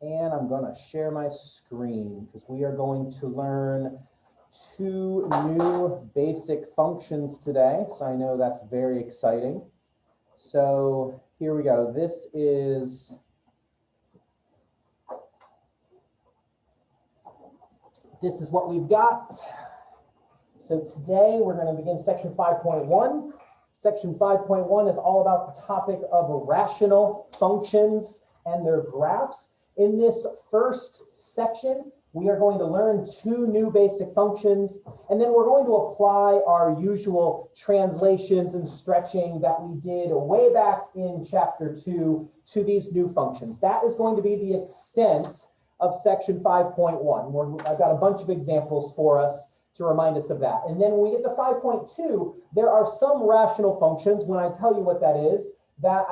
And I'm going to share my screen because we are going to learn two new basic functions today. So I know that's very exciting. So here we go. This is what we've got. So today we're going to begin section 5.1. Section 5.1 is all about the topic of rational functions and their graphs. In this first section, we are going to learn two new basic functions, and then we're going to apply our usual translations and stretching that we did way back in chapter 2 to these new functions. That is going to be the extent of section 5.1. I've got a bunch of examples for us to remind us of that. And then when we get to 5.2, there are some rational functions, when I tell you what that is, that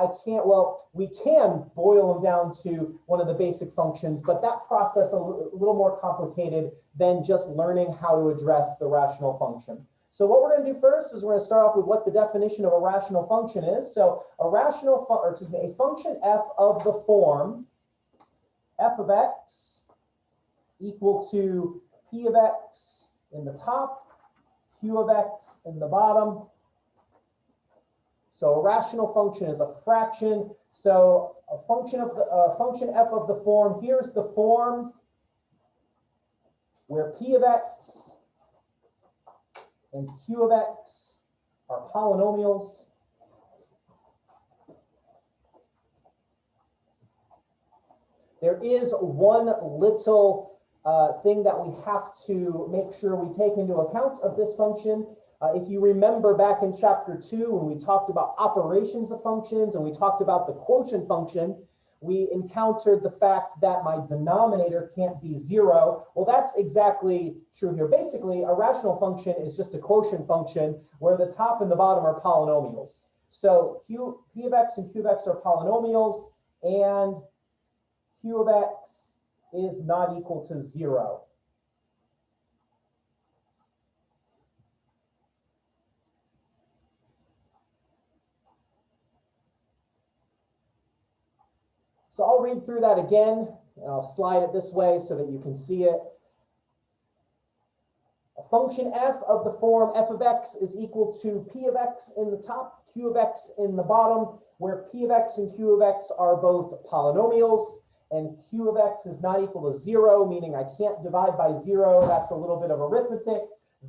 we can boil them down to one of the basic functions, but that process is a little more complicated than just learning how to address the rational function. So what we're going to do first is we're going to start off with what the definition of a rational function is. So a function f of the form f of x equal to p of x in the top, q of x in the bottom. So a rational function is a fraction. So a function f of the form, here's the form where p of x and q of x are polynomials. There is one little thing that we have to make sure we take into account of this function. If you remember back in chapter 2 when we talked about operations of functions and we talked about the quotient function, we encountered the fact that my denominator can't be 0. Well, that's exactly true here. Basically, a rational function is just a quotient function where the top and the bottom are polynomials. So p of x and q of x are polynomials, and q of x is not equal to 0. So I'll read through that again, and I'll slide it this way so that you can see it. A function f of the form f of x is equal to p of x in the top, q of x in the bottom, where p of x and q of x are both polynomials, and q of x is not equal to 0, meaning I can't divide by 0. That's a little bit of arithmetic.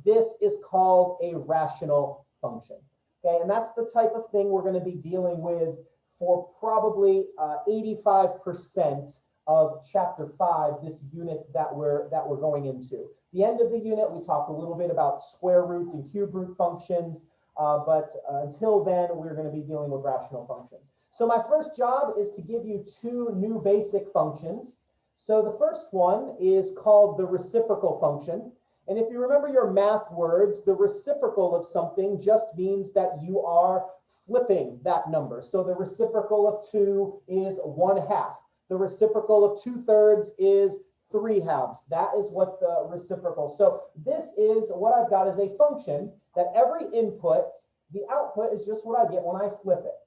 This is called a rational function. Okay, and that's the type of thing we're going to be dealing with for probably 85% of chapter 5, this unit that we're going into. The end of the unit, we talked a little bit about square root and cube root functions, but until then, we're going to be dealing with rational functions. So my first job is to give you two new basic functions. So the first one is called the reciprocal function. And if you remember your math words, the reciprocal of something just means that you are flipping that number. So the reciprocal of 2 is 1/2. The reciprocal of 2/3 is 3/2. That is what the reciprocal. So this is what I've got is a function that every input, the output is just what I get when I flip it.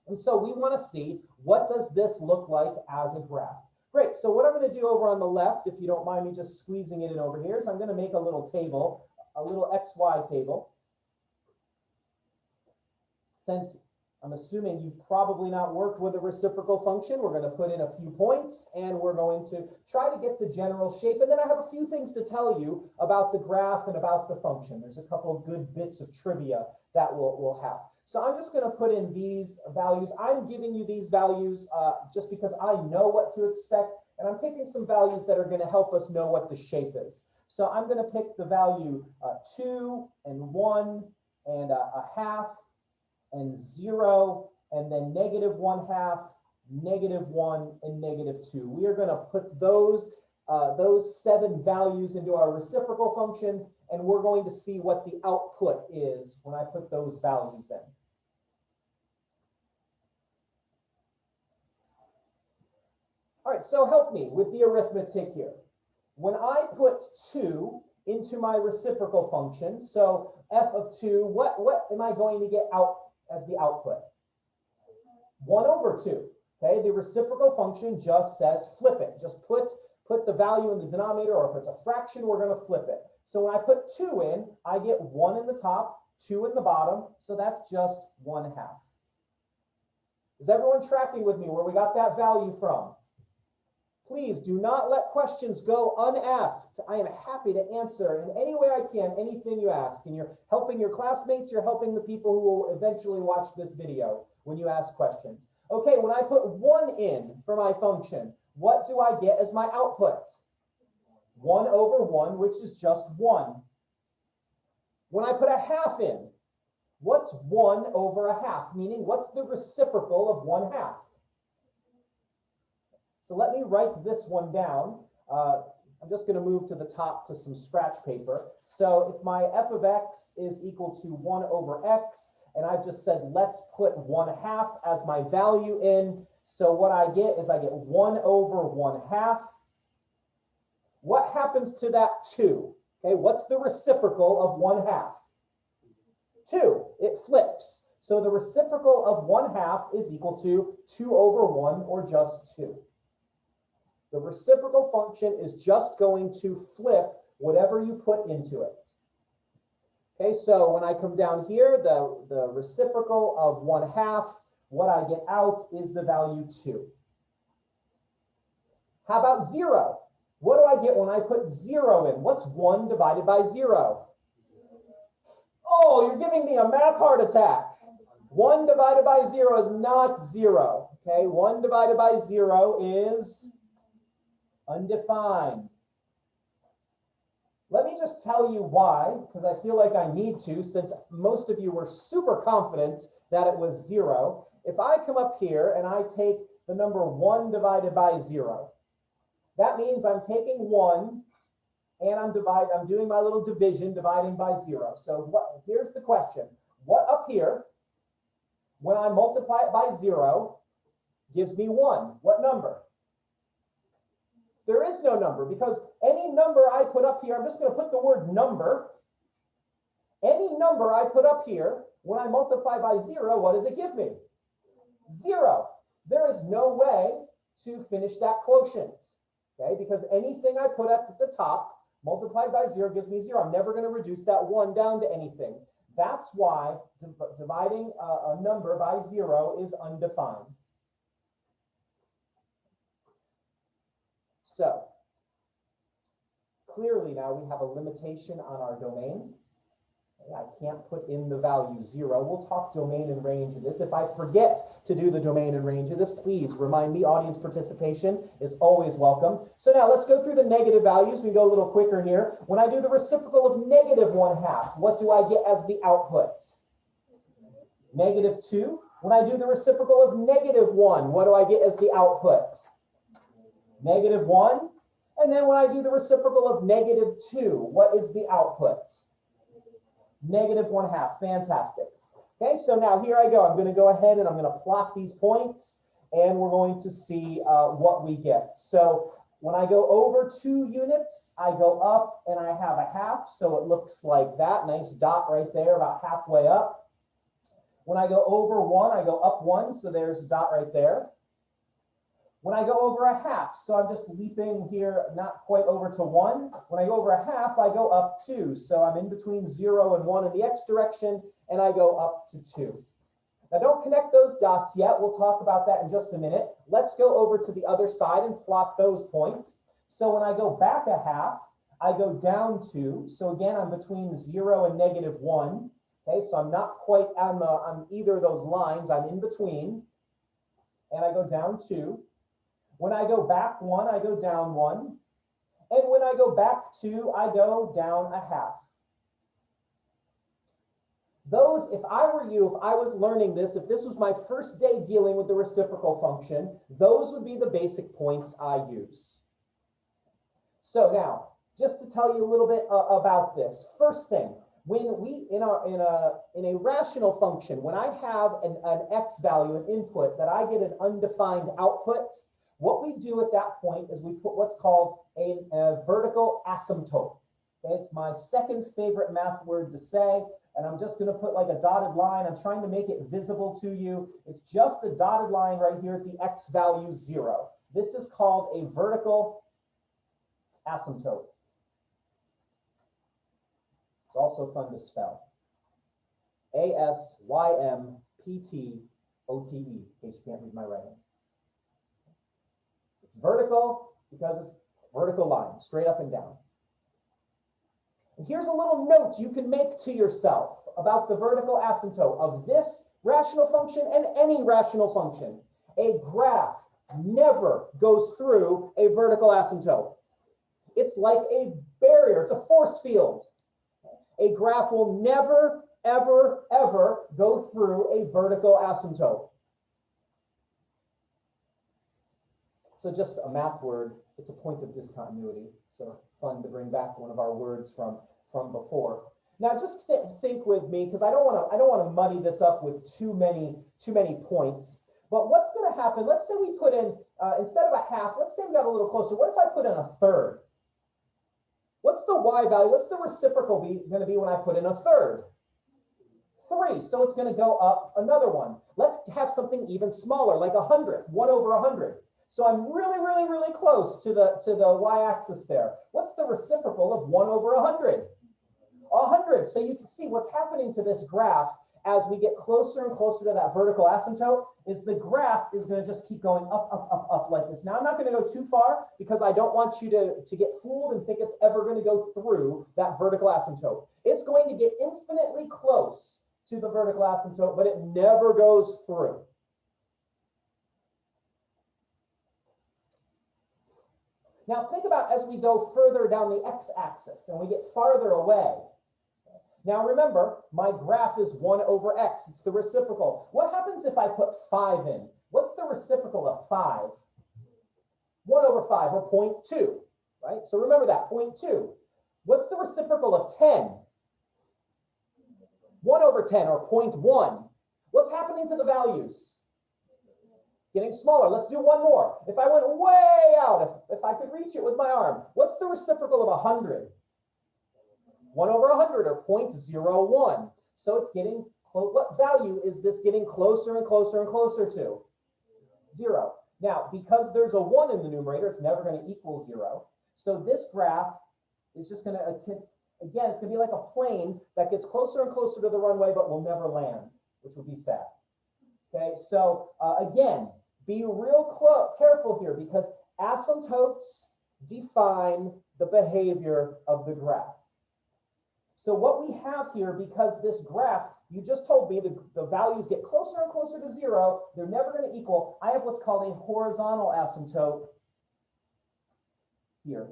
And so we want to see, what does this look like as a graph? Great. So what I'm going to do over on the left, if you don't mind me just squeezing it in over here, is I'm going to make a little table, a little XY table. Since I'm assuming you've probably not worked with a reciprocal function, we're going to put in a few points and we're going to try to get the general shape. And then I have a few things to tell you about the graph and about the function. There's a couple of good bits of trivia that we'll have. So I'm just going to put in these values. I'm giving you these values just because I know what to expect. And I'm picking some values that are going to help us know what the shape is. So I'm going to pick the value 2 and 1 and a half and 0, and then -1/2, -1, and -2. We are going to put those 7 values into our reciprocal function, and we're going to see what the output is when I put those values in. All right, so help me with the arithmetic here. When I put 2 into my reciprocal function, so f of 2, what am I going to get out as the output? 1/2. Okay, the reciprocal function just says flip it. Just put the value in the denominator, or if it's a fraction, we're going to flip it. So when I put 2 in, I get 1 in the top, 2 in the bottom, so that's just 1/2. Is everyone tracking with me where we got that value from? Please do not let questions go unasked. I am happy to answer in any way I can anything you ask. And you're helping your classmates, you're helping the people who will eventually watch this video when you ask questions. Okay, when I put 1 in for my function, what do I get as my output? 1/1, which is just 1. When I put a half in, what's 1/1? Meaning, what's the reciprocal of 1/2? So let me write this one down. I'm just going to move to the top to some scratch paper. So if my f of x is equal to 1/x, and I've just said, let's put 1/2 as my value in. So what I get is I get 1/1/2. What happens to that 2? Okay, what's the reciprocal of 1/2? 2. It flips. So the reciprocal of 1/2 is equal to 2/1, or just 2. The reciprocal function is just going to flip whatever you put into it. Okay, so when I come down here, the reciprocal of 1/2, what I get out is the value 2. How about 0? What do I get when I put 0 in? What's 1 divided by 0? Oh, you're giving me a math heart attack. 1 divided by 0 is not 0. Okay, 1 divided by 0 is undefined. Let me just tell you why, because I feel like I need to, since most of you were super confident that it was 0. If I come up here and I take the number 1 divided by 0, that means I'm taking 1 and I'm doing my little division, dividing by 0. So here's the question. What up here, when I multiply it by 0, gives me 1? What number? There is no number, because any number I put up here, I'm just going to put the word number. Any number I put up here, when I multiply by 0, what does it give me? 0. There is no way to finish that quotient, okay? Because anything I put at the top, multiplied by 0, gives me 0. I'm never going to reduce that 1 down to anything. That's why dividing a number by 0 is undefined. So, clearly now we have a limitation on our domain. I can't put in the value 0. We'll talk domain and range of this. If I forget to do the domain and range of this, please remind me. Audience participation is always welcome. So now let's go through the negative values. We go a little quicker here. When I do the reciprocal of -1/2, what do I get as the output? -2. When I do the reciprocal of -1, what do I get as the output? -1. And then when I do the reciprocal of -2, what is the output? -1/2. Fantastic. Okay, so now here I go. I'm going to go ahead and I'm going to plot these points, and we're going to see what we get. So when I go over 2 units, I go up and I have a half. So it looks like that. Nice dot right there, about halfway up. When I go over 1, I go up 1. So there's a dot right there. When I go over a half, so I'm just leaping here, not quite over to 1. When I go over a half, I go up 2. So I'm in between 0 and 1 in the x direction, and I go up to 2. Now don't connect those dots yet. We'll talk about that in just a minute. Let's go over to the other side and plot those points. So when I go back a half, I go down 2. So again, I'm between 0 and -1. Okay, so I'm not quite on either of those lines. I'm in between, and I go down 2. When I go back 1, I go down 1. And when I go back 2, I go down a half. Those, if I were you, if I was learning this, if this was my first day dealing with the reciprocal function, those would be the basic points I use. So now, just to tell you a little bit about this. First thing, when we, in a rational function, when I have an x value, an input, that I get an undefined output, what we do at that point is we put what's called a vertical asymptote. Okay, it's my second favorite math word to say. and I'm just going to put like a dotted line. I'm trying to make it visible to you. It's just a dotted line right here at the x value 0. This is called a vertical asymptote. It's also fun to spell. A-S-Y-M-P-T-O-T-E, in case you can't read my writing. It's vertical because it's vertical line, straight up and down. And here's a little note you can make to yourself about the vertical asymptote of this rational function and any rational function. A graph never goes through a vertical asymptote. It's like a barrier, it's a force field. A graph will never, ever, ever go through a vertical asymptote. So just a math word, it's a point of discontinuity. So fun to bring back one of our words from before. Now just think with me, because I don't want to muddy this up with too many points. But what's going to happen? Let's say we put in, instead of a half, let's say we got a little closer. What if I put in a third? What's the y value? What's the reciprocal going to be when I put in a third? 3. So it's going to go up another one. Let's have something even smaller, like 100, 1 over 100. So I'm really, really, really close to the y-axis there. What's the reciprocal of 1 over 100? 100. So you can see what's happening to this graph as we get closer and closer to that vertical asymptote is the graph is going to just keep going up, up, up, up like this. Now, I'm not going to go too far because I don't want you to get fooled and think it's ever going to go through that vertical asymptote. It's going to get infinitely close to the vertical asymptote, but it never goes through. Now, think about as we go further down the x-axis and we get farther away. Now remember, my graph is 1 over x. It's the reciprocal. What happens if I put 5 in? What's the reciprocal of 5? 1 over 5, or 0.2, right? So remember that, 0.2. What's the reciprocal of 10? 1 over 10, or 0.1. What's happening to the values? Getting smaller. Let's do one more. If I went way out, if I could reach it with my arm, what's the reciprocal of 100? 1 over 100, or 0.01. So it's getting close. What value is this getting closer and closer and closer to? 0. Now, because there's a 1 in the numerator, it's never going to equal 0. So this graph is just going to, again, it's going to be like a plane that gets closer and closer to the runway, but will never land, which would be sad. Okay, so again, be real careful here because asymptotes define the behavior of the graph. So what we have here, because this graph, you just told me the values get closer and closer to 0, they're never going to equal. I have what's called a horizontal asymptote here.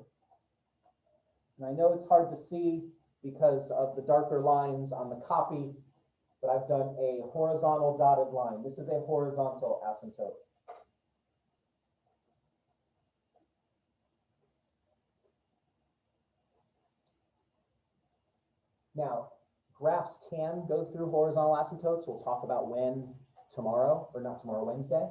And I know it's hard to see because of the darker lines on the copy, but I've done a horizontal dotted line. This is a horizontal asymptote. Now, graphs can go through horizontal asymptotes. We'll talk about when tomorrow, or not tomorrow, Wednesday.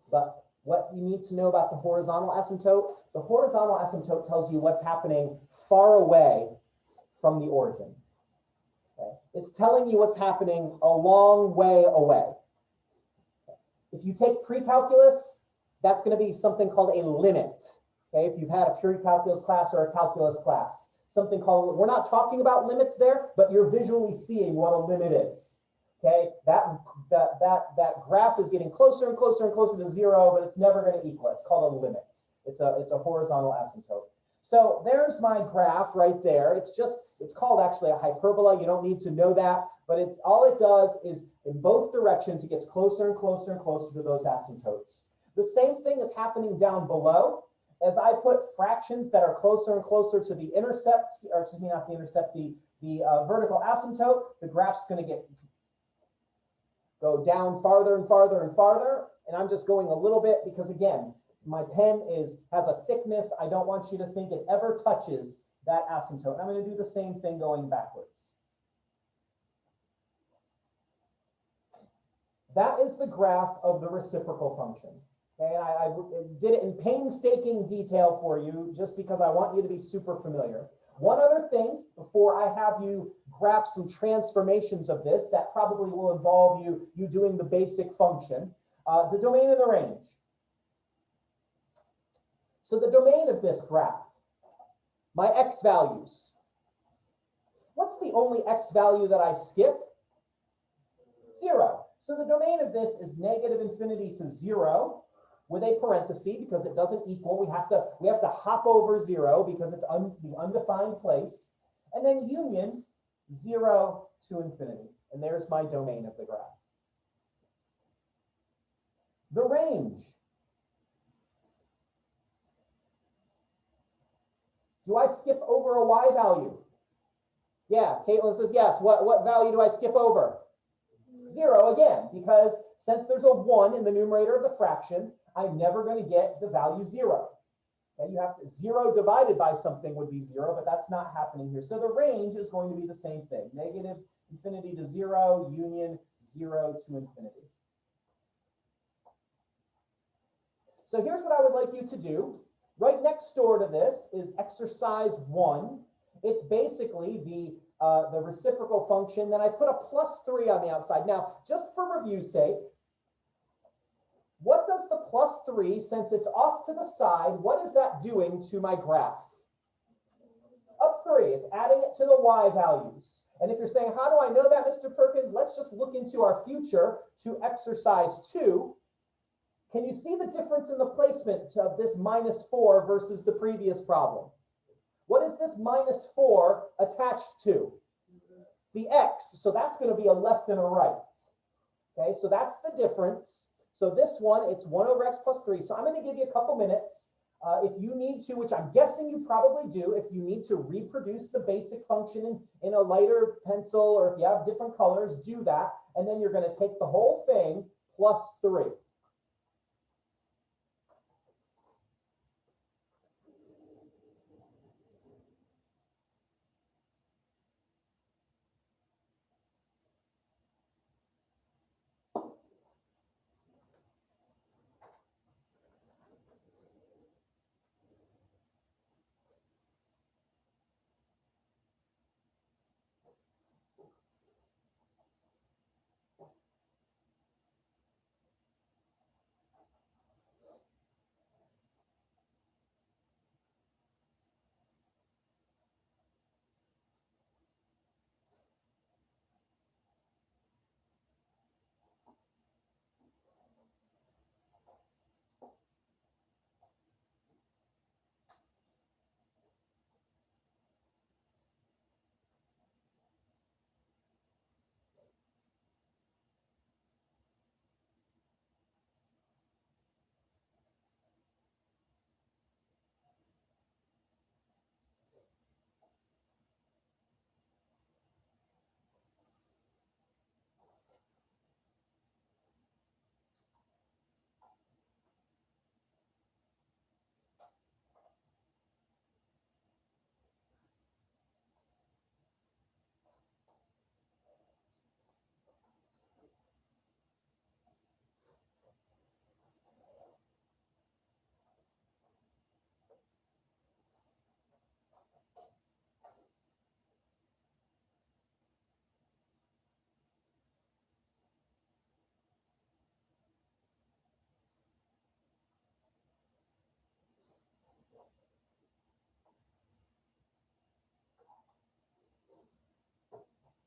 But what you need to know about the horizontal asymptote tells you what's happening far away from the origin. Okay? It's telling you what's happening a long way away. If you take pre-calculus, that's going to be something called a limit. Okay? If you've had a pre-calculus class or a calculus class. Something called, we're not talking about limits there, but you're visually seeing what a limit is. Okay, that graph is getting closer and closer and closer to 0, but it's never going to equal it. It's called a limit. It's a horizontal asymptote. So there's my graph right there. It's called actually a hyperbola. You don't need to know that, but all it does is in both directions, it gets closer and closer and closer to those asymptotes. The same thing is happening down below. As I put fractions that are closer and closer to the intercept, or excuse me, not the intercept, the vertical asymptote, the graph's going to go down farther and farther and farther. And I'm just going a little bit because, again, my pen has a thickness. I don't want you to think it ever touches that asymptote. And I'm going to do the same thing going backwards. That is the graph of the reciprocal function. Okay, and I did it in painstaking detail for you just because I want you to be super familiar. One other thing before I have you graph some transformations of this. That probably will involve you doing the basic function. The domain and the range. So the domain of this graph, my x values. What's the only x value that I skip? 0. So the domain of this is negative infinity to 0 with a parenthesis because it doesn't equal. We have to hop over 0 because it's the undefined place. And then union 0 to infinity. And there's my domain of the graph. The range. Do I skip over a y value? Yeah, Caitlin says yes. What value do I skip over? 0 again, because since there's a 1 in the numerator of the fraction, I'm never going to get the value 0. Okay, you have 0 divided by something would be 0, but that's not happening here. So the range is going to be the same thing. Negative infinity to 0, union 0 to infinity. So here's what I would like you to do. Right next door to this is exercise 1. It's basically the reciprocal function. Then I put a +3 on the outside. Now, just for review's sake, what does the +3, since it's off to the side, what is that doing to my graph? Up 3. It's adding it to the y values. And if you're saying, how do I know that, Mr. Perkins? Let's just look into our future to exercise 2. Can you see the difference in the placement of this -4 versus the previous problem? What is this -4 attached to? The x. So that's going to be a left and a right. Okay, so that's the difference. So this one, it's 1 over x plus 3. So I'm going to give you a couple minutes. If you need to, which I'm guessing you probably do, if you need to reproduce the basic function in a lighter pencil, or if you have different colors, do that. And then you're going to take the whole thing plus 3.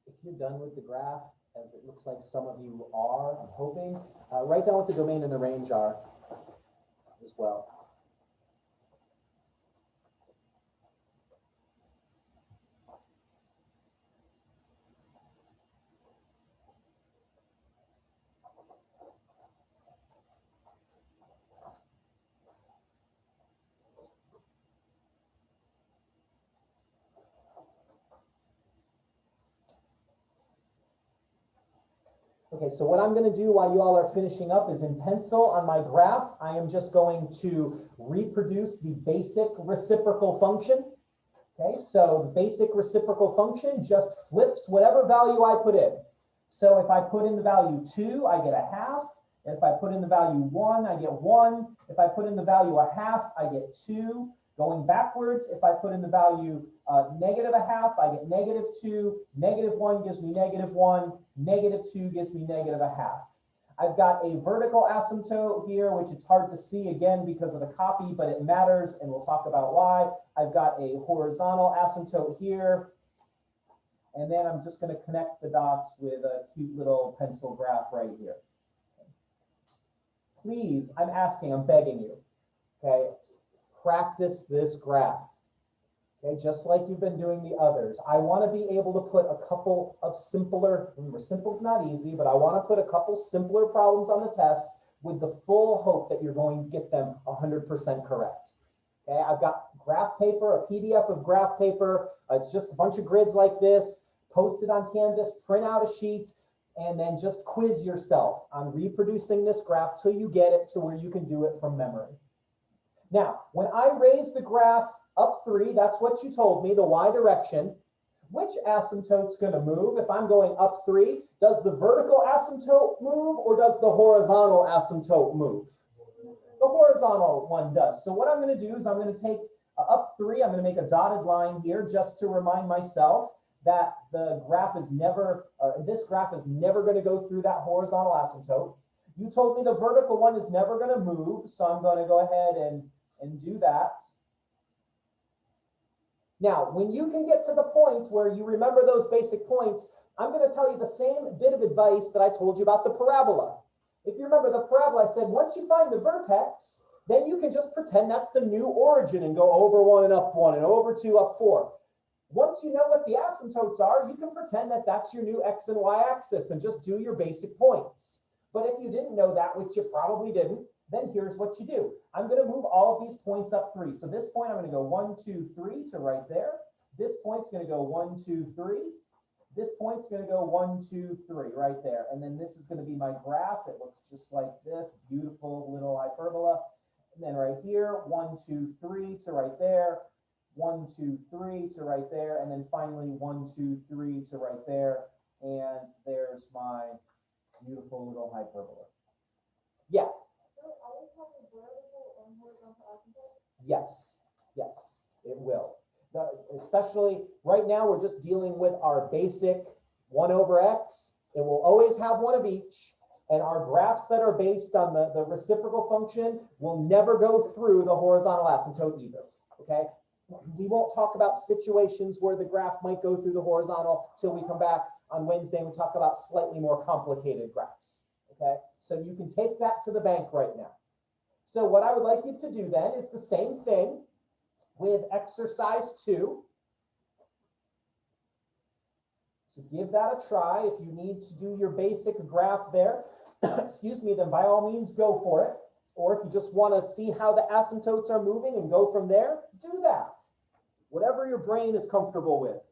If you're done with the graph, as it looks like some of you are, I'm hoping, write down what the domain and the range are as well. Okay, so what I'm going to do while you all are finishing up is in pencil on my graph, I am just going to reproduce the basic reciprocal function. Okay, so the basic reciprocal function just flips whatever value I put in. So if I put in the value 2, I get a half. If I put in the value 1, I get 1. If I put in the value a half, I get 2. Going backwards, if I put in the value negative a half, I get negative 2, negative 1 gives me negative 1, negative 2 gives me negative a half. I've got a vertical asymptote here, which it's hard to see again because of the copy, but it matters, and we'll talk about why. I've got a horizontal asymptote here, and then I'm just going to connect the dots with a cute little pencil graph right here. Please, I'm asking, I'm begging you, okay, practice this graph. Okay, just like you've been doing the others. I want to be able to put a couple of simpler, remember, simple's not easy, but I want to put a couple simpler problems on the test with the full hope that you're going to get them 100% correct. Okay, I've got graph paper, a PDF of graph paper. It's just a bunch of grids like this, post it on Canvas, print out a sheet, and then just quiz yourself on reproducing this graph till you get it to where you can do it from memory. Now, when I raise the graph up 3, that's what you told me, the y direction. Which asymptote's going to move? If I'm going up 3, does the vertical asymptote move or does the horizontal asymptote move? The horizontal one does. So what I'm going to do is I'm going to take up 3, I'm going to make a dotted line here just to remind myself that the graph is never, this graph is never going to go through that horizontal asymptote. You told me the vertical one is never going to move, so I'm going to go ahead and do that. Now, when you can get to the point where you remember those basic points, I'm going to tell you the same bit of advice that I told you about the parabola. If you remember the parabola, I said, once you find the vertex, then you can just pretend that's the new origin and go over 1 and up 1 and over 2, up 4. Once you know what the asymptotes are, you can pretend that that's your new x and y axis and just do your basic points. But if you didn't know that, which you probably didn't, then here's what you do. I'm going to move all of these points up 3. So this point, I'm going to go 1, 2, 3 to right there. This point's going to go 1, 2, 3. This point's going to go 1, 2, 3 right there. And then this is going to be my graph. It looks just like this, beautiful little hyperbola. And then right here, 1, 2, 3 to right there. 1, 2, 3 to right there. And then finally 1, 2, 3 to right there. And there's my beautiful little hyperbola. Yeah. Yes, yes, it will. Especially right now, we're just dealing with our basic 1 over x. It will always have one of each. And our graphs that are based on the reciprocal function will never go through the horizontal asymptote either. Okay? We won't talk about situations where the graph might go through the horizontal till we come back on Wednesday and we talk about slightly more complicated graphs. Okay? So you can take that to the bank right now. So what I would like you to do then is the same thing with exercise 2. So give that a try. If you need to do your basic graph there, excuse me, then by all means go for it. Or if you just want to see how the asymptotes are moving and go from there, do that. Whatever your brain is comfortable with.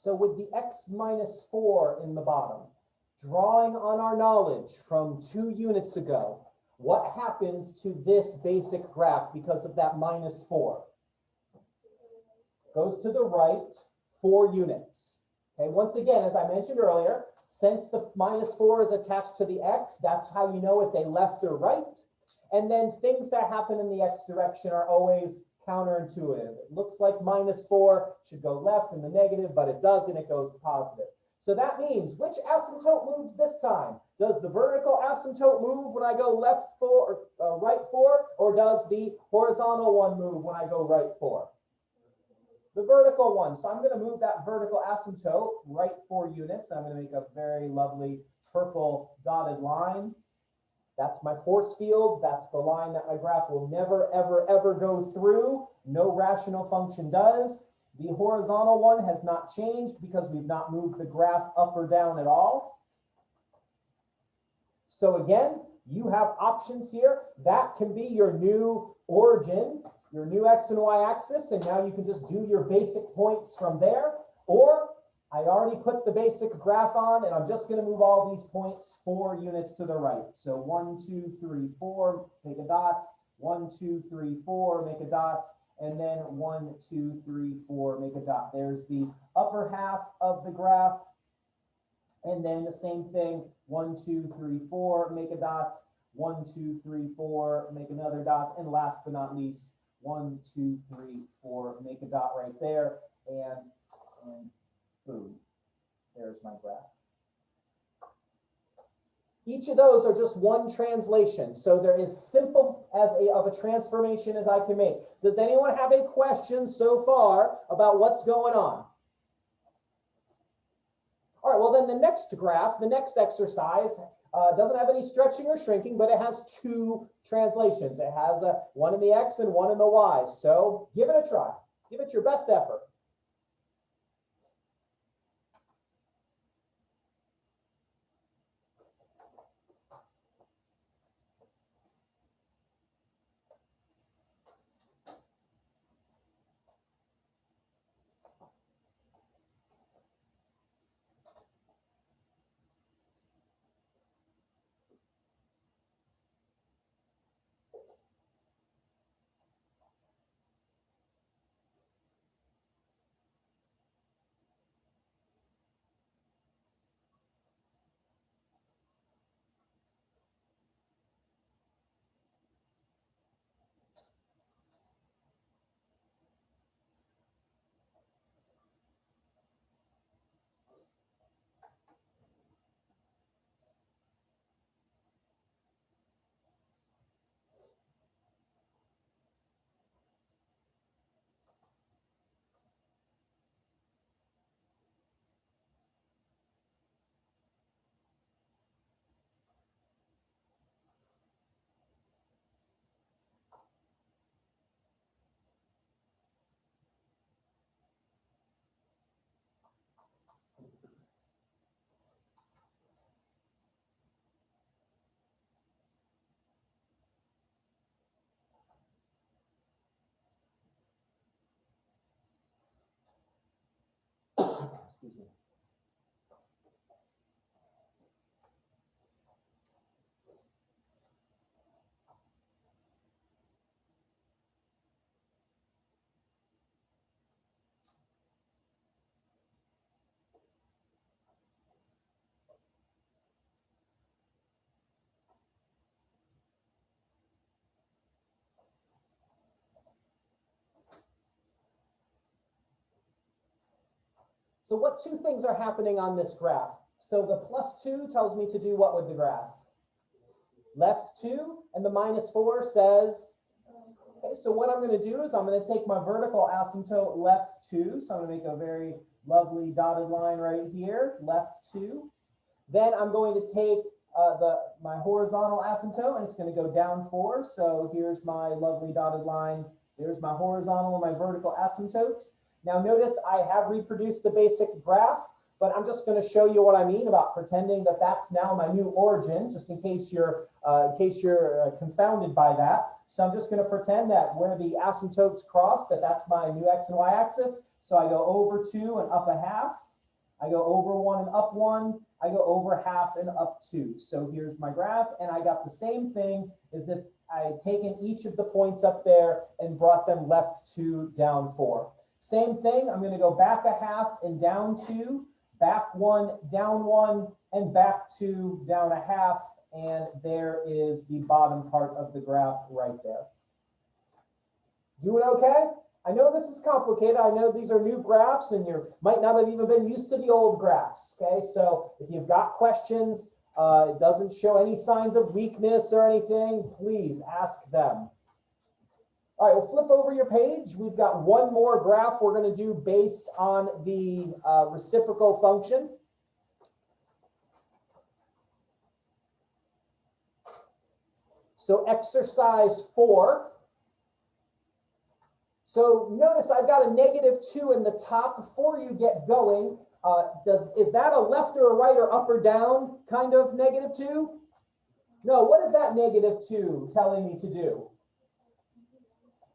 So with the x minus 4 in the bottom, drawing on our knowledge from 2 units ago, what happens to this basic graph because of that minus 4? Goes to the right 4 units. Okay, once again, as I mentioned earlier, since the minus 4 is attached to the x, that's how you know it's a left or right. And then things that happen in the x direction are always counterintuitive. It looks like minus 4 should go left in the negative, but it doesn't, it goes positive. So that means, which asymptote moves this time? Does the vertical asymptote move when I go left 4 or right 4, or does the horizontal one move when I go right 4? The vertical one. So I'm going to move that vertical asymptote right 4 units. I'm going to make a very lovely purple dotted line. That's my force field. That's the line that my graph will never, ever, ever go through. No rational function does. The horizontal one has not changed because we've not moved the graph up or down at all. So again, you have options here. That can be your new origin, your new x and y axis, and now you can just do your basic points from there. Or I already put the basic graph on, and I'm just going to move all these points 4 units to the right. So 1, 2, 3, 4, make a dot. 1, 2, 3, 4, make a dot. And then 1, 2, 3, 4, make a dot. There's the upper half of the graph. And then the same thing, 1, 2, 3, 4, make a dot. 1, 2, 3, 4, make another dot. And last but not least, 1, 2, 3, 4, make a dot right there. And boom, there's my graph. Each of those are just one translation. So they're as simple of a transformation as I can make. Does anyone have a question so far about what's going on? All right, well then the next graph, the next exercise, doesn't have any stretching or shrinking, but it has 2 translations. It has one in the x and one in the y. So give it a try. Give it your best effort. Excuse me. So what 2 things are happening on this graph? So the +2 tells me to do what with the graph? Left 2, and the -4 says, okay, so what I'm going to do is I'm going to take my vertical asymptote left 2. So I'm going to make a very lovely dotted line right here, left 2. Then I'm going to take my horizontal asymptote, and it's going to go down 4. So here's my lovely dotted line. There's my horizontal and my vertical asymptote. Now notice I have reproduced the basic graph, but I'm just going to show you what I mean about pretending that that's now my new origin, just in case you're confounded by that. So I'm just going to pretend that where the asymptotes cross, that's my new x and y axis. So I go over 2 and up a half. I go over 1 and up 1. I go over half and up 2. So here's my graph, and I got the same thing as if I had taken each of the points up there and brought them left 2, down 4. Same thing, I'm going to go back a half and down 2, back 1, down 1, and back 2, down a half, and there is the bottom part of the graph right there. Doing okay? I know this is complicated. I know these are new graphs and you might not have even been used to the old graphs, okay? So if you've got questions, it doesn't show any signs of weakness or anything, please ask them. All right, we'll flip over your page. We've got one more graph we're going to do based on the reciprocal function. So exercise 4. So notice I've got a -2 in the top. Before you get going, is that a left or a right or up or down kind of -2? No, what is that -2 telling me to do?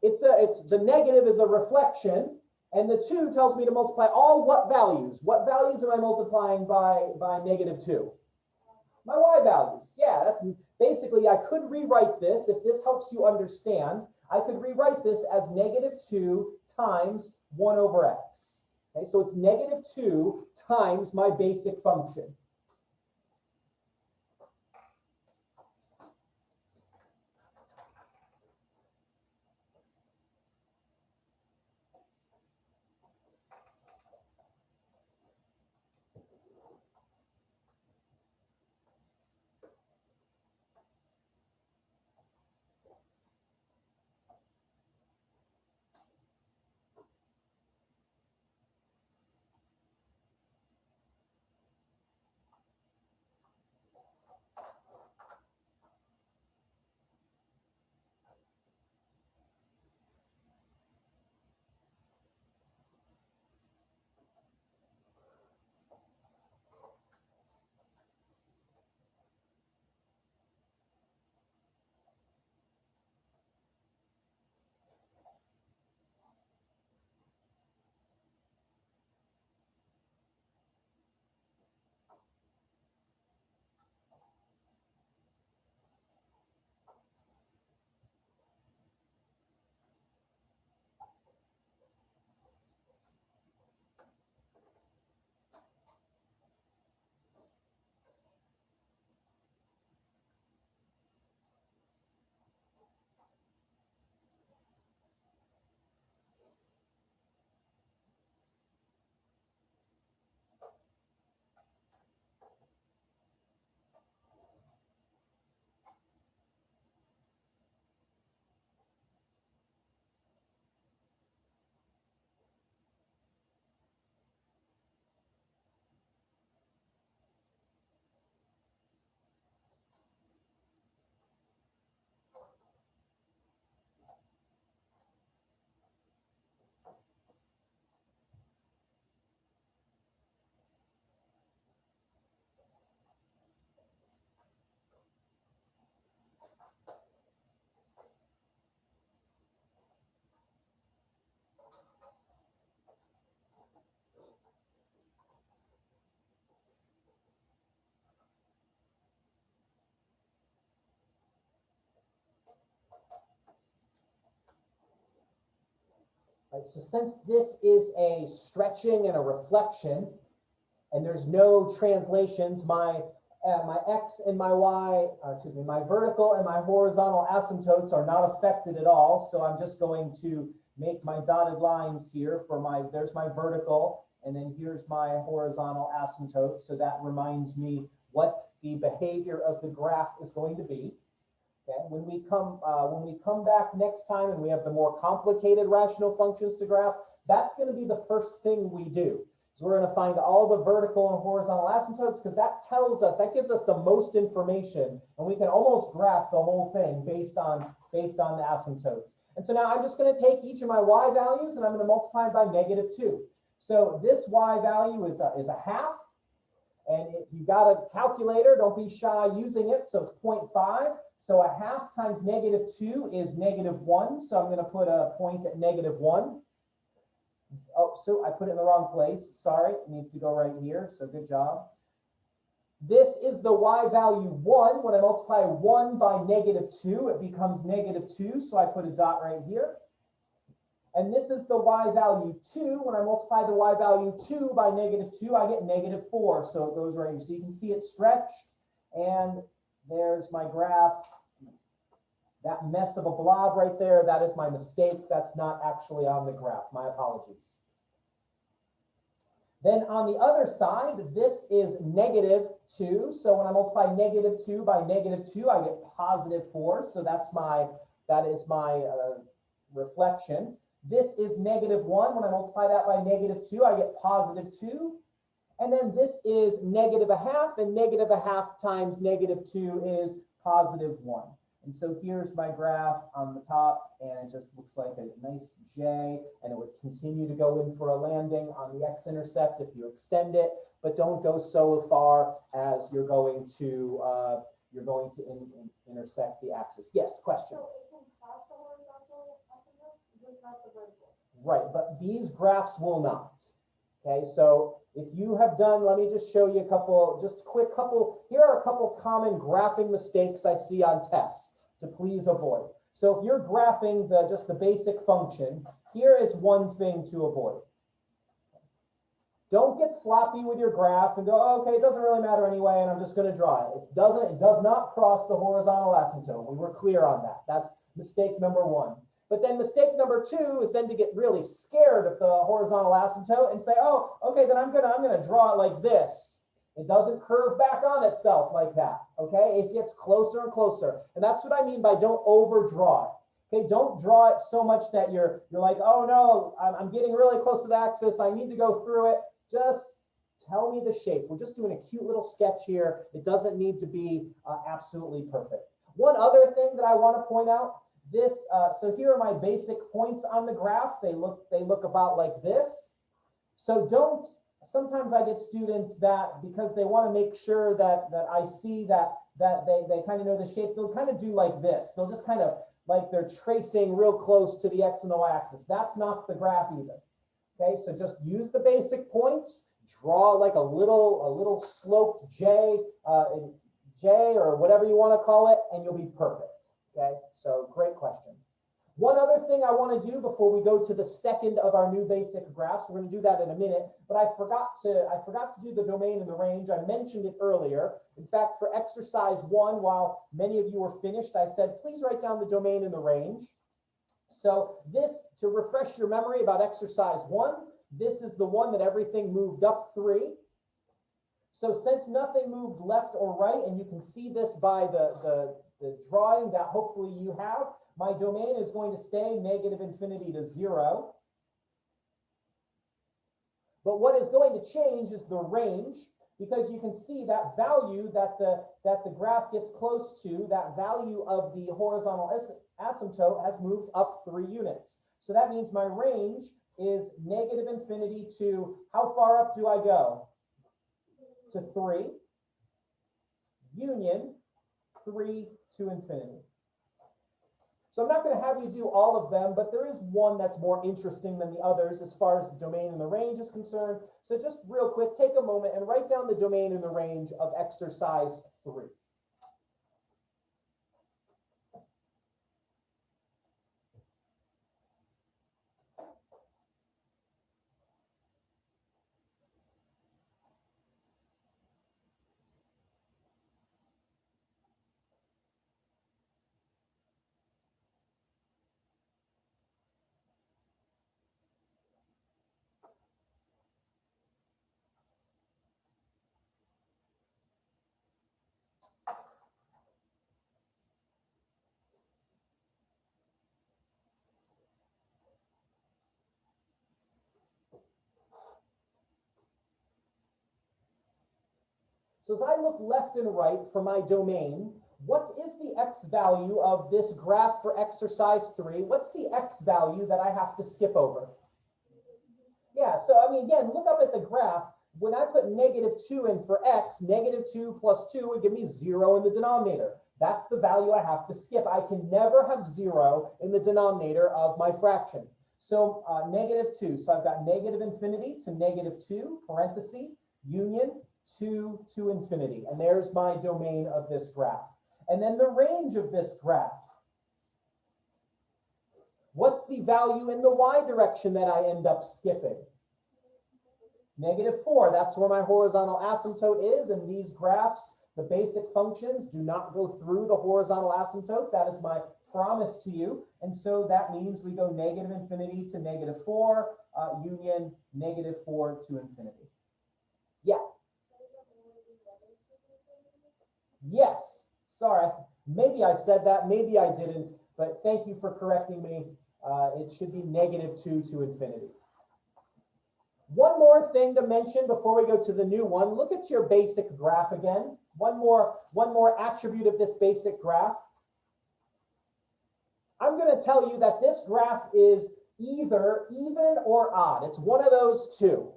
It's the negative is a reflection, and the 2 tells me to multiply all what values? What values am I multiplying by -2? My y values. Yeah, that's basically, I could rewrite this if this helps you understand. I could rewrite this as -2 times 1 over x. Okay, so it's -2 times my basic function. Right, so since this is a stretching and a reflection, and there's no translations, my x and my y, my vertical and my horizontal asymptotes are not affected at all. So I'm just going to make my dotted lines here for there's my vertical, and then here's my horizontal asymptote. So that reminds me what the behavior of the graph is going to be. Okay, when we come back next time and we have the more complicated rational functions to graph, that's going to be the first thing we do. So we're going to find all the vertical and horizontal asymptotes, because that gives us the most information, and we can almost graph the whole thing based on the asymptotes. And so now I'm just going to take each of my y values and I'm going to multiply by -2. So this y value is a half. And if you've got a calculator, don't be shy using it. So it's 0.5. So a half times -2 is -1. So I'm going to put a point at -1. Oh, so I put it in the wrong place. Sorry, it needs to go right here. So good job. This is the y value 1. When I multiply 1 by -2, it becomes -2. So I put a dot right here. And this is the y value 2. When I multiply the y value 2 by -2, I get -4. So it goes right here. So you can see it stretched. And there's my graph. That mess of a blob right there, that is my mistake. That's not actually on the graph. My apologies. Then on the other side, this is -2. So when I multiply -2 by -2, I get +4. So that is my reflection. This is -1. When I multiply that by -2, I get +2. And then this is -0.5, and -0.5 times -2 is +1. And so here's my graph on the top, and it just looks like a nice J, and it would continue to go in for a landing on the x-intercept if you extend it, but don't go so far as you're going to intersect the axis. Yes, question. So it can cross the horizontal asymptote, just not the vertical. Right, but these graphs will not. Okay, so if you have done, let me just show you a couple, here are a couple common graphing mistakes I see on tests to please avoid. So if you're graphing just the basic function, here is one thing to avoid. Don't get sloppy with your graph and go, oh, okay, it doesn't really matter anyway, and I'm just going to draw it. It does not cross the horizontal asymptote. We were clear on that. That's mistake number 1. But then mistake number 2 is then to get really scared of the horizontal asymptote and say, oh, okay, then I'm gonna draw it like this. It doesn't curve back on itself like that. Okay, it gets closer and closer, and that's what I mean by don't overdraw it. Okay, don't draw it so much that you're like, oh no, I'm getting really close to the axis. I need to go through it. Just tell me the shape. We're just doing a cute little sketch here. It doesn't need to be absolutely perfect. One other thing that I want to point out. So here are my basic points on the graph. They look about like this. So sometimes I get students that, because they want to make sure that I see that they kind of know the shape, they'll kind of do like this. They'll just kind of like they're tracing real close to the X and Y axis. That's not the graph either. Okay, so just use the basic points, draw like a little sloped J or whatever you want to call it, and you'll be perfect. Okay, so great question. One other thing I want to do before we go to the second of our new basic graphs, we're going to do that in a minute, but I forgot to do the domain and the range. I mentioned it earlier. In fact, for exercise 1, while many of you were finished, I said, please write down the domain and the range. So this, to refresh your memory about exercise 1, this is the one that everything moved up 3. So since nothing moved left or right, and you can see this by the drawing that hopefully you have, my domain is going to stay -infinity to 0. But what is going to change is the range, because you can see that value that the graph gets close to, that value of the horizontal asymptote has moved up 3 units. So that means my range is -infinity to, how far up do I go? To 3. Union 3 to infinity. So I'm not going to have you do all of them, but there is one that's more interesting than the others as far as the domain and the range is concerned. So just real quick, take a moment and write down the domain and the range of exercise 3. So as I look left and right for my domain, what is the x value of this graph for exercise 3? What's the x value that I have to skip over? Yeah, so I mean, again, look up at the graph. When I put -2 in for x, -2 plus 2 would give me 0 in the denominator. That's the value I have to skip. I can never have 0 in the denominator of my fraction. So -2. So I've got negative infinity to -2, parenthesis, union 2 to infinity. And there's my domain of this graph. And then the range of this graph. What's the value in the y direction that I end up skipping? -4. That's where my horizontal asymptote is. And these graphs, the basic functions, do not go through the horizontal asymptote. That is my promise to you. And so that means we go negative infinity to -4, union -4 to infinity. Yeah. Yes. Sorry. Maybe I said that. Maybe I didn't. But thank you for correcting me. It should be -2 to infinity. One more thing to mention before we go to the new one. Look at your basic graph again. One more attribute of this basic graph. I'm going to tell you that this graph is either even or odd. It's one of those two.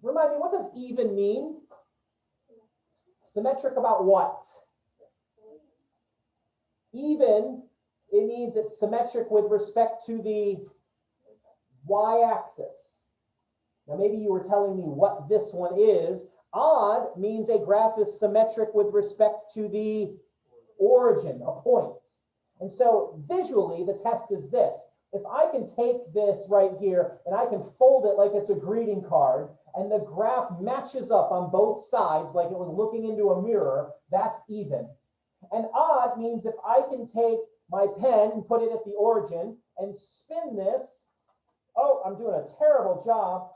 Remind me, what does even mean? Symmetric about what? Even, it means it's symmetric with respect to the y-axis. Now maybe you were telling me what this one is. Odd means a graph is symmetric with respect to the origin, a point. And so visually the test is this. If I can take this right here and I can fold it like it's a greeting card and the graph matches up on both sides like it was looking into a mirror, that's even. And odd means if I can take my pen and put it at the origin and spin this, oh, I'm doing a terrible job,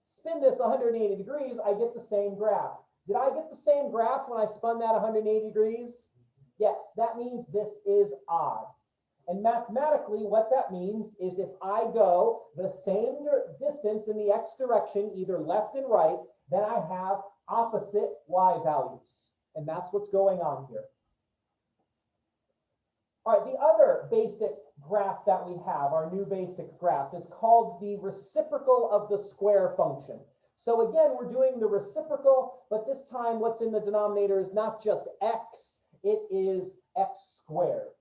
spin this 180 degrees, I get the same graph. Did I get the same graph when I spun that 180 degrees? Yes, that means this is odd. And mathematically, what that means is if I go the same distance in the x direction, either left and right, then I have opposite y values. And that's what's going on here. All right, the other basic graph that we have, our new basic graph, is called the reciprocal of the square function. So again, we're doing the reciprocal, but this time what's in the denominator is not just x, it is x squared.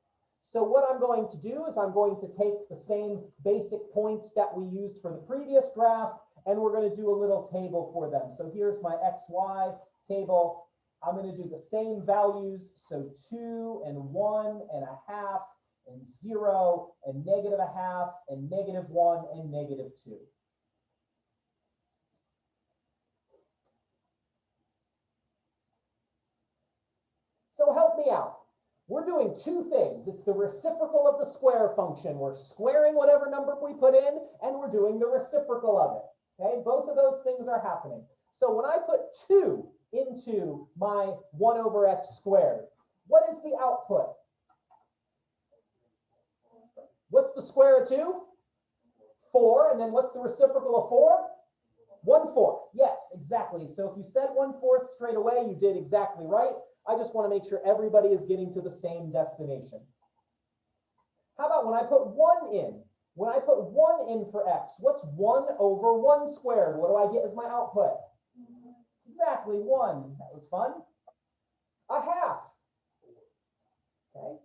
So what I'm going to do is I'm going to take the same basic points that we used for the previous graph, and we're going to do a little table for them. So here's my xy table. I'm going to do the same values. So 2 and 1 and a half and 0 and -0.5 and -1 and -2. So help me out. We're doing two things. It's the reciprocal of the square function. We're squaring whatever number we put in, and we're doing the reciprocal of it. Okay, both of those things are happening. So when I put 2 into my 1 over x squared, what is the output? What's the square of 2? 4. And then what's the reciprocal of 4? 1/4. Yes, exactly. So if you said 1/4 straight away, you did exactly right. I just want to make sure everybody is getting to the same destination. How about when I put 1 in? When I put 1 in for x, what's 1 over 1 squared? What do I get as my output? Exactly, 1. That was fun. A half. Okay.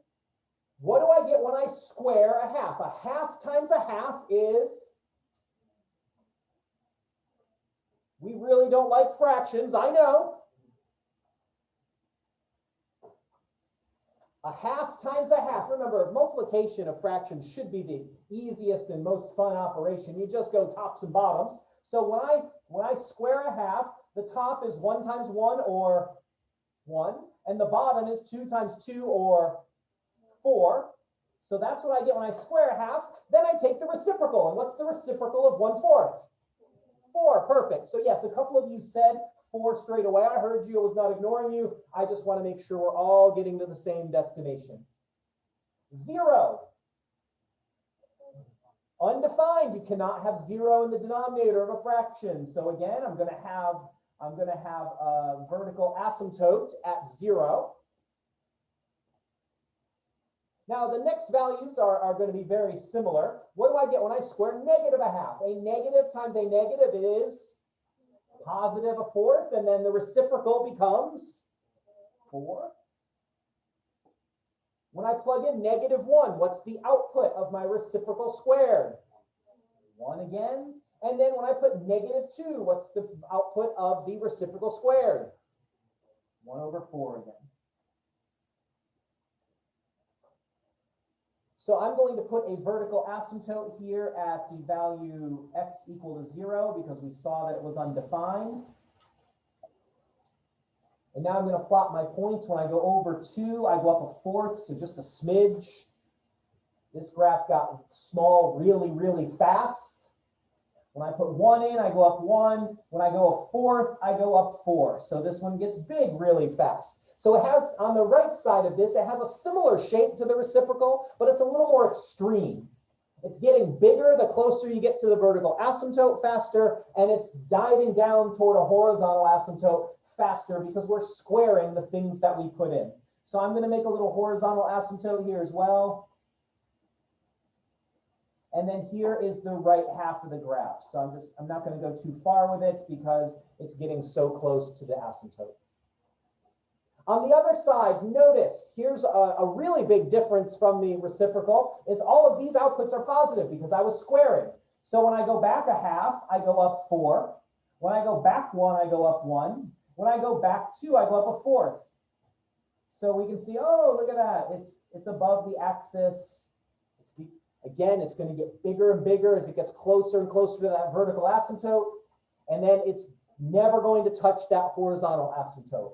What do I get when I square a half? A half times a half is... We really don't like fractions, I know. A half times a half. Remember, multiplication of fractions should be the easiest and most fun operation. You just go tops and bottoms. So when I square a half, the top is 1 times 1 or 1, and the bottom is 2 times 2 or 4. So that's what I get when I square a half. Then I take the reciprocal. And what's the reciprocal of 1/4? 4. Perfect. So yes, a couple of you said 4 straight away. I heard you. I was not ignoring you. I just want to make sure we're all getting to the same destination. 0. Undefined. You cannot have 0 in the denominator of a fraction. So again, I'm going to have a vertical asymptote at 0. Now the next values are going to be very similar. What do I get when I square -0.5? A negative times a negative is positive 1/4, and then the reciprocal becomes 4. When I plug in -1, what's the output of my reciprocal squared? 1 again. And then when I put -2, what's the output of the reciprocal squared? 1/4 again. So I'm going to put a vertical asymptote here at the value x equal to 0 because we saw that it was undefined. And now I'm going to plot my points. When I go over 2, I go up 1/4, so just a smidge. This graph got small really, really fast. When I put 1 in, I go up 1. When I go 1/4, I go up 4. So this one gets big really fast. So it has, on the right side of this, it has a similar shape to the reciprocal, but it's a little more extreme. It's getting bigger the closer you get to the vertical asymptote faster, and it's diving down toward a horizontal asymptote faster because we're squaring the things that we put in. So I'm going to make a little horizontal asymptote here as well. And then here is the right half of the graph. So I'm not going to go too far with it because it's getting so close to the asymptote. On the other side, notice here's a really big difference from the reciprocal is all of these outputs are positive because I was squaring. So when I go back 1/2, I go up 4. When I go back 1, I go up 1. When I go back 2, I go up 1/4. So we can see, oh, look at that. It's above the axis. Again, it's going to get bigger and bigger as it gets closer and closer to that vertical asymptote. And then it's never going to touch that horizontal asymptote.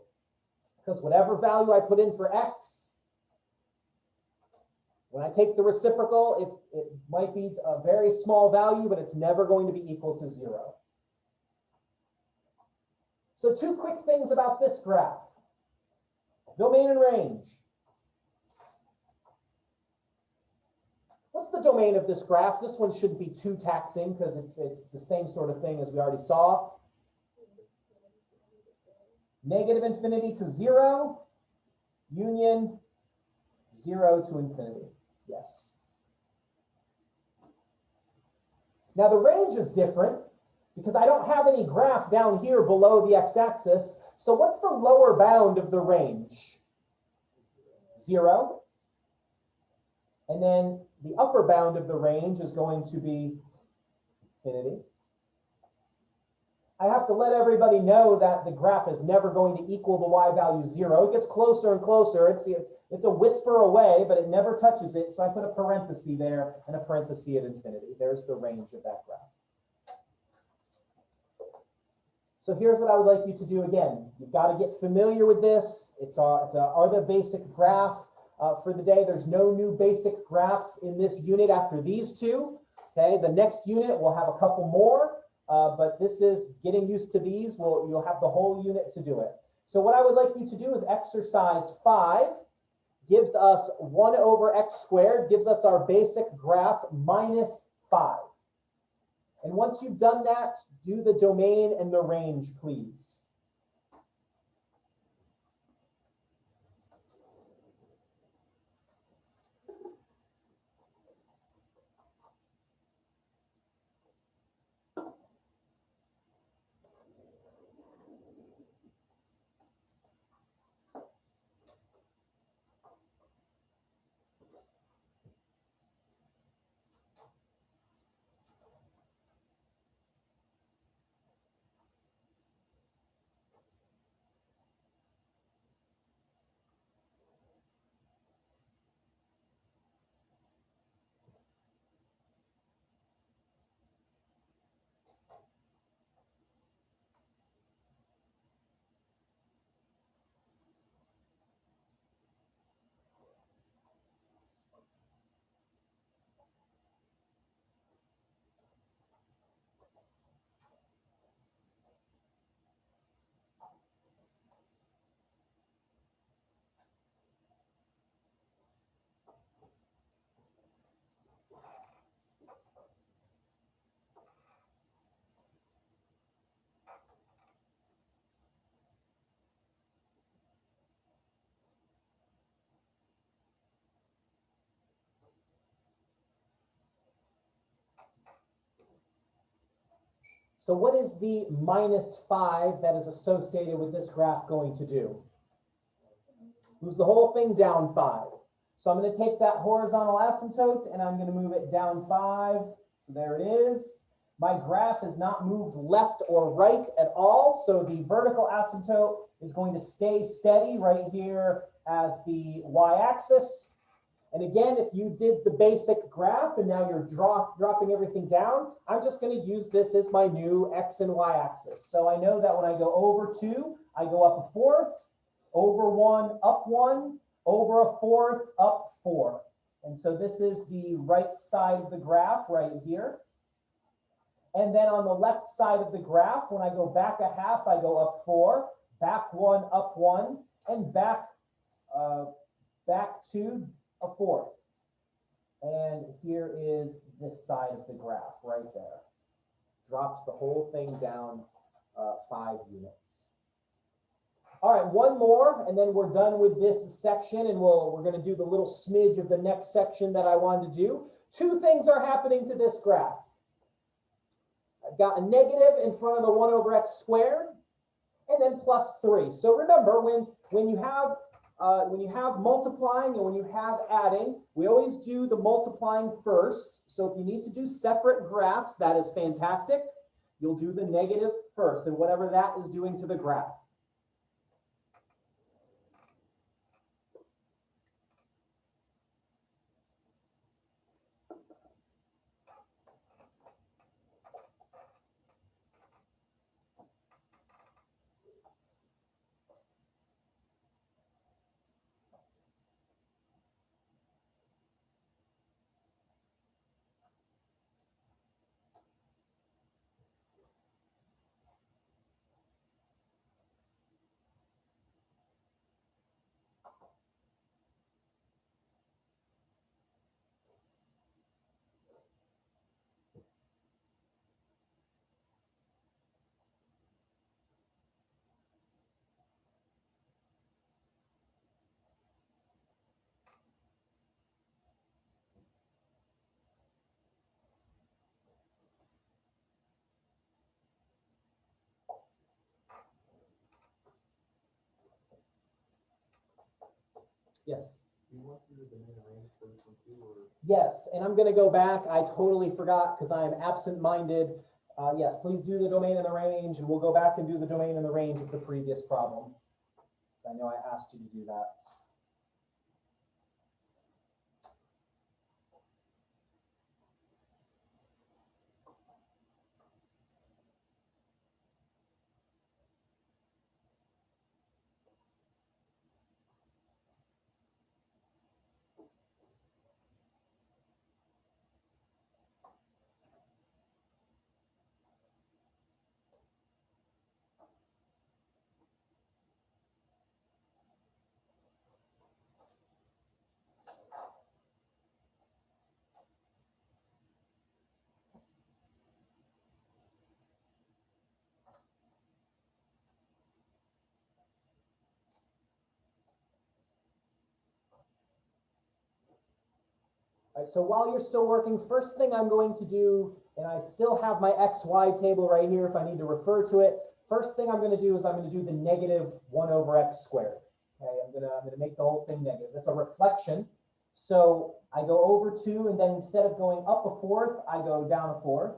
Because whatever value I put in for x, when I take the reciprocal, it might be a very small value, but it's never going to be equal to 0. So 2 quick things about this graph. Domain and range. What's the domain of this graph? This one shouldn't be too taxing because it's the same sort of thing as we already saw. -∞ to 0, union 0 to infinity. Yes. Now the range is different because I don't have any graph down here below the x-axis. So what's the lower bound of the range? 0. And then the upper bound of the range is going to be infinity. I have to let everybody know that the graph is never going to equal the y value 0. It gets closer and closer. It's a whisper away, but it never touches it. So I put a parenthesis there and a parenthesis at infinity. There's the range of that graph. So here's what I would like you to do again. You've got to get familiar with this. It's the basic graph for the day. There's no new basic graphs in this unit after these 2. Okay, the next unit will have a couple more. But this is getting used to these. You'll have the whole unit to do it. So what I would like you to do is exercise 5 gives us 1/x², gives us our basic graph -5. And once you've done that, do the domain and the range, please. So what is the -5 that is associated with this graph going to do? Moves the whole thing down 5. So I'm going to take that horizontal asymptote and I'm going to move it down 5. So there it is. My graph is not moved left or right at all. So the vertical asymptote is going to stay steady right here as the y-axis. And again, if you did the basic graph and now you're dropping everything down, I'm just going to use this as my new x and y axis. So I know that when I go over 2, I go up a fourth, over 1, up 1, over a fourth, up 4. And so this is the right side of the graph right here. And then on the left side of the graph, when I go back a half, I go up 4, back 1, up 1, and back 2, a fourth. And here is this side of the graph right there. Drops the whole thing down 5 units. All right, one more, and then we're done with this section, and we're going to do the little smidge of the next section that I wanted to do. 2 things are happening to this graph. I've got a negative in front of the 1 over x squared, and then plus 3. So remember, when you have multiplying and when you have adding, we always do the multiplying first. So if you need to do separate graphs, that is fantastic. You'll do the negative first, and whatever that is doing to the graph. Yes. Do you want to do the domain and range for this one too, or? Yes, and I'm going to go back. I totally forgot because I am absent-minded. Yes, please do the domain and the range, and we'll go back and do the domain and the range of the previous problem. I know I asked you to do that. All right, so while you're still working, first thing I'm going to do, and I still have my XY table right here if I need to refer to it. First thing I'm going to do is I'm going to do the negative 1 over x squared. Okay, I'm going to make the whole thing negative. That's a reflection. So I go over 2, and then instead of going up a fourth, I go down a fourth.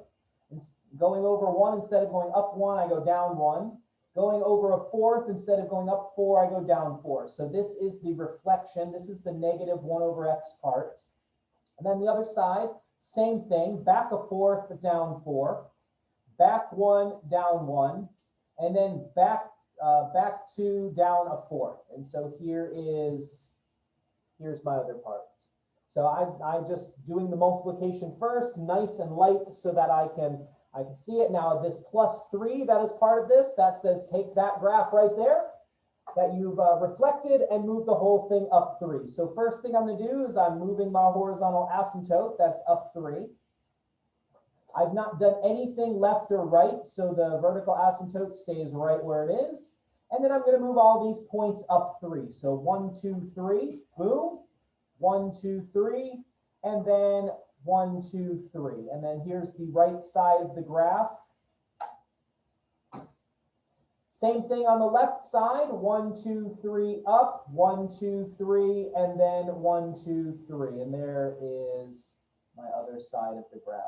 And going over 1, instead of going up 1, I go down 1. Going over a fourth, instead of going up 4, I go down 4. So this is the reflection. This is the negative 1 over x part. And then the other side, same thing, back a fourth, down 4, back 1, down 1, and then back 2, down a fourth. And so here's my other part. So I'm just doing the multiplication first, nice and light, so that I can see it. Now this plus 3, that is part of this, that says take that graph right there that you've reflected and move the whole thing up 3. So first thing I'm going to do is I'm moving my horizontal asymptote, that's up 3. I've not done anything left or right, so the vertical asymptote stays right where it is. And then I'm going to move all these points up 3. So 1, 2, 3, boom, 1, 2, 3, and then 1, 2, 3. And then here's the right side of the graph. Same thing on the left side, 1, 2, 3 up, 1, 2, 3, and then 1, 2, 3. And there is my other side of the graph.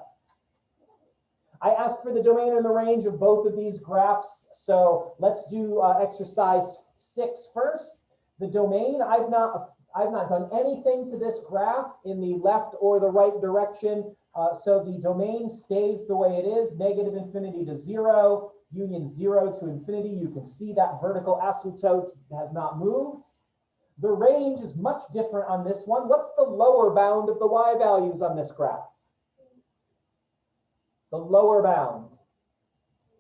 I asked for the domain and the range of both of these graphs. So let's do exercise 6 first. The domain, I've not done anything to this graph in the left or the right direction. So the domain stays the way it is, negative infinity to 0, union 0 to infinity. You can see that vertical asymptote has not moved. The range is much different on this one. What's the lower bound of the y values on this graph? The lower bound.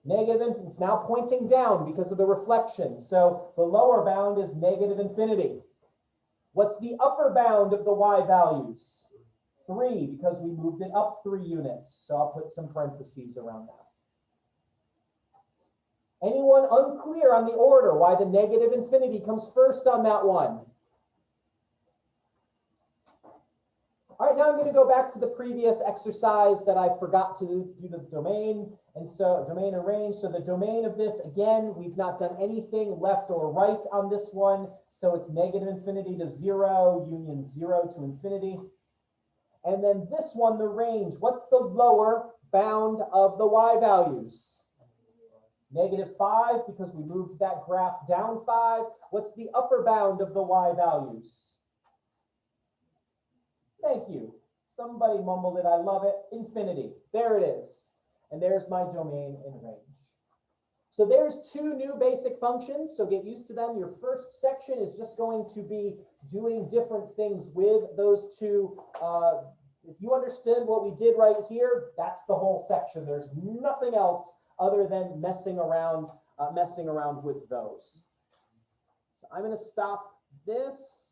Negative infinity. It's now pointing down because of the reflection. So the lower bound is negative infinity. What's the upper bound of the y values? 3, because we moved it up 3 units. So I'll put some parentheses around that. Anyone unclear on the order why the negative infinity comes first on that one? All right, now I'm going to go back to the previous exercise that I forgot to do the domain. And so domain and range. So the domain of this, again, we've not done anything left or right on this one. So it's negative infinity to 0, union 0 to infinity. And then this one, the range, what's the lower bound of the y values? Negative 5, because we moved that graph down 5. What's the upper bound of the y values? Thank you. Somebody mumbled it. I love it. Infinity. There it is. And there's my domain and range. So there's 2 new basic functions. So get used to them. Your first section is just going to be doing different things with those 2. If you understood what we did right here, that's the whole section. There's nothing else other than messing around with those. So I'm going to stop this.